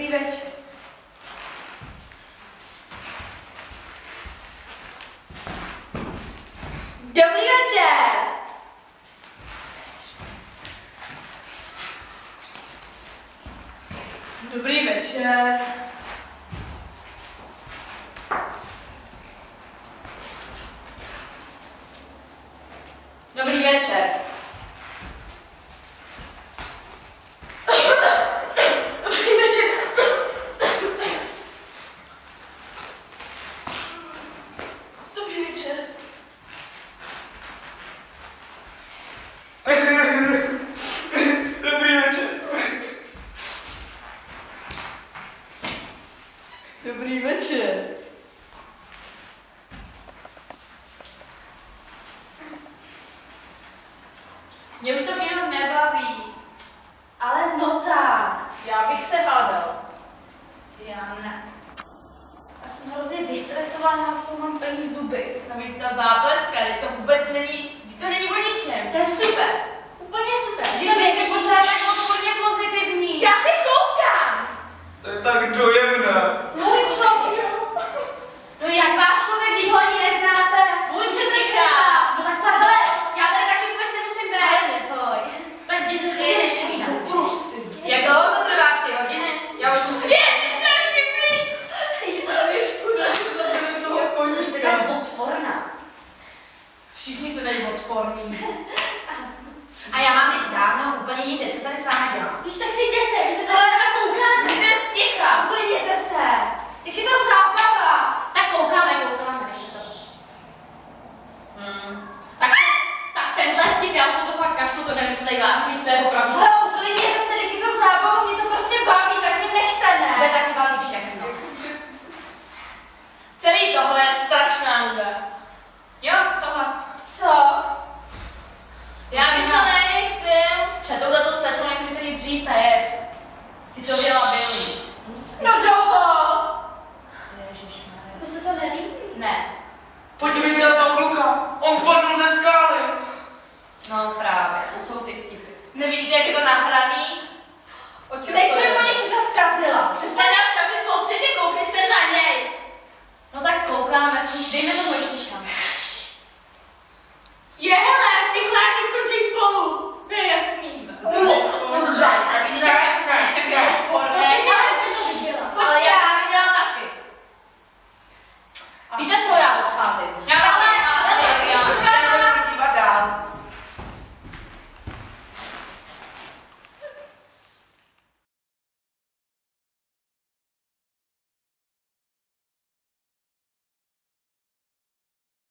Dobrý večer. Dobrý večer. Dobrý večer. Dobrý večer. Dobrý večer. Mě už to kino nebaví. Ale no tak. Já bych se hádal. Já ne. Já jsem hrozně vystresovaná, už toho mám plný zuby. Navíc ta zápletka, to vůbec není, to není o ničem. To je super. Úplně super. Že jste pořád tak hodně pozitivní. Já se koukám. To je tak dojemné. Můj člověk. No jak vás člověk výhodí neznáte? Můj předtečka. No tak hele, já tady taky vůbec nemusím být. Ale neboj. Tak jděte si nešvídám. Jak dlouho to trvá? 3 hodiny? Já už musím... Ježiš, jsem divný. Jste tady odporná. Všichni jste tady odporní. A já mám jít dávno úplně jinde, co tady s vámi dělám? Víš, tak si jděte, vy se tady sama koukáme. Jděte sticha, uklidněte se. Jak je to zábava? Tak koukáme, než to. Tak tenhle vtip, já už na to fakt kašlu, to nemyslej vážně, to je opravdu. Hele, uklidněte se, jak je to zábava, mě to prostě baví, tak mě nechte, ne? Tebe taky baví všechno. Celý tohle je strašná nuda. Jo, souhlas. Co? Já vyšlený film. Před touhletou stačilo nemůžete jít říct, a je citově labilní. No dovol! Ježišmarja. Tobě se to nelíbí? Ne. Podívej se na toho kluka, on spadnul ze skály. No právě, to jsou ty vtipy. Nevidíte, jak je to nahraný? Teď jsme úplně všechno zkazila. Přestaň nám kazit pocity, koukni se na něj. No tak koukáme, dejme tomu ještě šanci. Je hele, ty chláky